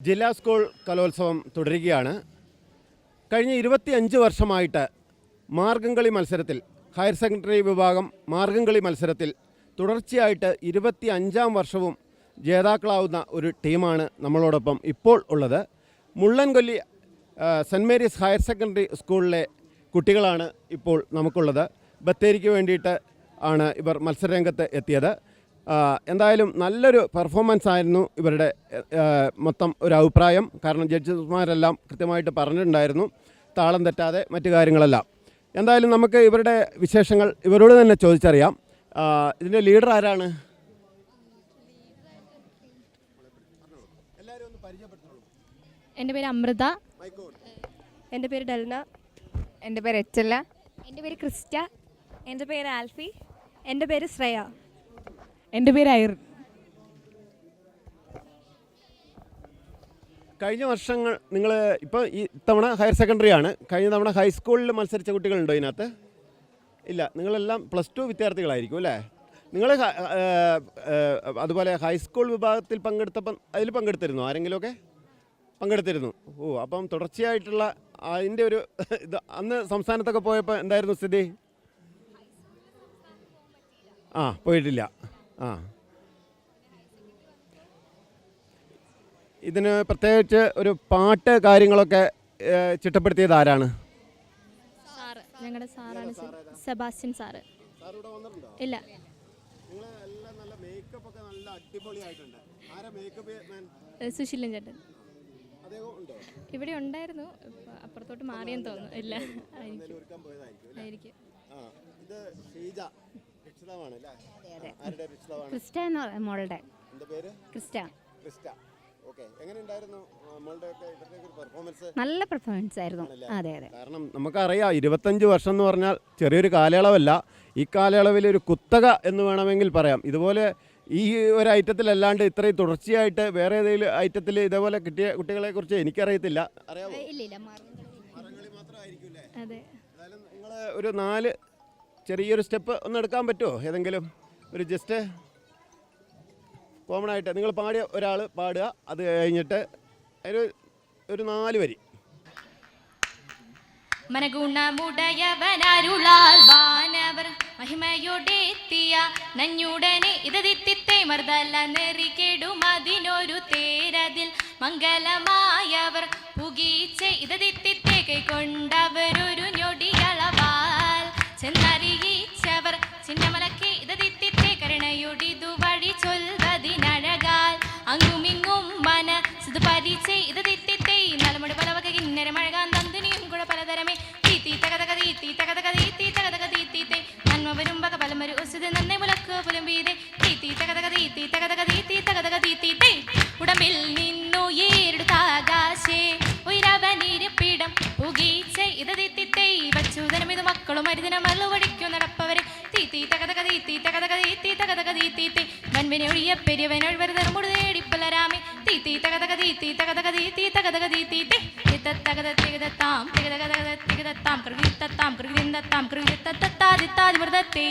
ജില്ലാ സ്കൂൾ കലോത്സവം തുടരുകയാണ്. കഴിഞ്ഞ 25 വർഷമായിട്ട് മാർഗംകളി മത്സരത്തിൽ ഹയർ സെക്കൻഡറി വിഭാഗം മാർഗംകളി മത്സരത്തിൽ തുടർച്ചയായിട്ട് 25ാം വർഷവും ജേതാക്കളാവുന്ന ഒരു ടീമാണ് നമ്മളോടൊപ്പം ഇപ്പോൾ ഉള്ളത്. Mullankolli Saint Mary's higher secondary സ്കൂളിലെ കുട്ടികളാണ് ഇപ്പോൾ നമുക്കുള്ളത്. ബത്തേരിക്ക് വേണ്ടിയിട്ട് ആണ് ഇവർ മത്സരരംഗത്ത് എത്തിയത്. എന്തായാലും നല്ലൊരു പെർഫോമൻസ് ആയിരുന്നു ഇവരുടെ മൊത്തം ഒരു അഭിപ്രായം. കാരണം ജഡ്ജസ്മാരെല്ലാം കൃത്യമായിട്ട് പറഞ്ഞിട്ടുണ്ടായിരുന്നു, താളം തെറ്റാതെ മറ്റു കാര്യങ്ങളെല്ലാം. എന്തായാലും നമുക്ക് ഇവരുടെ വിശേഷങ്ങൾ ഇവരോട് തന്നെ ചോദിച്ചറിയാം. ഇതിൻ്റെ ലീഡർ ആരാണ്? എൻ്റെ പേര് അമൃത. എൻ്റെ പേര് ഡൽന. എൻ്റെ പേര് എച്ചല്ല. എൻ്റെ പേര് ക്രിസ്റ്റ. എൻ്റെ പേര് ആൽഫി. എൻ്റെ പേര് ശ്രേയ. എൻ്റെ പേര് ഐർ. കഴിഞ്ഞ വർഷങ്ങൾ നിങ്ങൾ ഇപ്പോൾ ഈ തവണ ഹയർ സെക്കൻഡറി ആണ്, കഴിഞ്ഞ തവണ ഹൈസ്കൂളിൽ മത്സരിച്ച കുട്ടികളുണ്ടോ ഇതിനകത്ത്? ഇല്ല, നിങ്ങളെല്ലാം +2 വിദ്യാർത്ഥികളായിരിക്കും അല്ലേ? നിങ്ങൾ അതുപോലെ ഹൈസ്കൂൾ വിഭാഗത്തിൽ പങ്കെടുത്തപ്പം അതിൽ പങ്കെടുത്തിരുന്നു ആരെങ്കിലുമൊക്കെ? പങ്കെടുത്തിരുന്നു. അപ്പം തുടർച്ചയായിട്ടുള്ള അതിൻ്റെ ഒരു ഇത് അന്ന് സംസ്ഥാനത്തൊക്കെ പോയപ്പോൾ എന്തായിരുന്നു സ്ഥിതി? പോയിട്ടില്ല. ഇതിന് പ്രത്യേകിച്ച് ഒരു പാട്ട് കാര്യങ്ങളൊക്കെ ചിട്ടപ്പെടുത്തിയത് ആരാണ്? ഞങ്ങളുടെ സാറാണ്, സെബാസ്റ്റ്യൻ സാറ്. ഇല്ല, സുശീലൻ ചേട്ടൻ ഇവിടെ ഉണ്ടായിരുന്നു, അപ്പുറത്തോട്ട് മാറിയെന്ന് തോന്നുന്നു. ഇല്ല, ആയിരിക്കും. മോളുടെ ക്രിസ്റ്റ. നല്ല പെർഫോമൻസ് ആയിരുന്നു. അതെ അതെ. കാരണം നമുക്കറിയാം 25 വർഷം എന്ന് പറഞ്ഞാൽ ചെറിയൊരു കാലയളവല്ല. ഈ കാലയളവിൽ ഒരു കുത്തക എന്ന് വേണമെങ്കിൽ പറയാം. ഇതുപോലെ ഈ ഒരു ഐറ്റത്തിലല്ലാണ്ട് ഇത്രയും തുടർച്ചയായിട്ട് വേറെ ഏതെങ്കിലും ഐറ്റത്തിൽ ഇതേപോലെ കിട്ടിയ കുട്ടികളെ കുറിച്ച് എനിക്കറിയത്തില്ല. അറിയാമോ? നിങ്ങൾ ഒരു 4 ചെറിയൊരു സ്റ്റെപ്പ് ഒന്ന് എടുക്കാൻ പറ്റുമോ? ഏതെങ്കിലും ഒരു ജസ്റ്റ് കോമൺ ആയിട്ട് നിങ്ങൾ പാടിയ ഒരാൾ പാടുക, അത് കഴിഞ്ഞിട്ട് ഒരു 4 വരി. മനഗുണമുടയവനരുളാൽ വാനവർ മഹിമയോടെത്തിയ നഞ്ഞുടനെ ഇതതിത്തിത്തെ മർദ്ദല നെറികെടും അതിനൊരു തേരതിൽ മംഗലമായവർ പുകീച്ച് ഇതതിത്തിത്തെ കൈക്കൊണ്ടവരൊരു ഞൊടിയളവാൽ ചെന്നറിയിച്ചവർ ചിന്നമലക്കെ ഇതതിത്തിത്തെ കരുണയൊടിതു വഴി ചൊൽവതിനഴകാൽ അങ്ങുമിങ്ങും മനസ്സത് പരിച്ച് ഇതതിത്തിത്തെ നലമുടി പലവക കിന്നര മഴകാൻ തന്തുനിയും കൂടെ പലതരമേ തീത്തി തകതക തീത്തി തകതക തീത്തി തകതക തീത്തീത്തെ നന്മ വരും വക പലമൊരു ഒസുത് നന്നെ മുലക്ക് പുലമ്പീതെ തീത്തി തകതക തീത്തി തകതക തീത്തി തകതക തീത്തീത്തെ ഉടമ്പിൽ നിന്നു ഏടുത്താകാശേ ഉയരവനിരിപ്പിടം പുകീച്ച് ഇതതിത്തിത്തെ വച്ചൂതനം ഇത് മക്കളും മരുദിന മല്ലുവടിക്കും നടപ്പവരെ തീത്തി തകതക തീത്തി തകതക തീത്തി തകതക തീത്തീത്തെ വൻവിനെ ഒഴിയ പെരുവനൊഴിവർ ധർമുട് നേടിപ്പലരാമേ തീത്തി തകതക തീത്തി തകതക തീത്തി തകതക തീത്തീത്തെ തകത തികതത്താം തികതകത തികതത്താം കൃതിത്തത്താം കൃതിന്തത്താം കൃതിത്തത്താദിത്താതി മൃതത്തേ.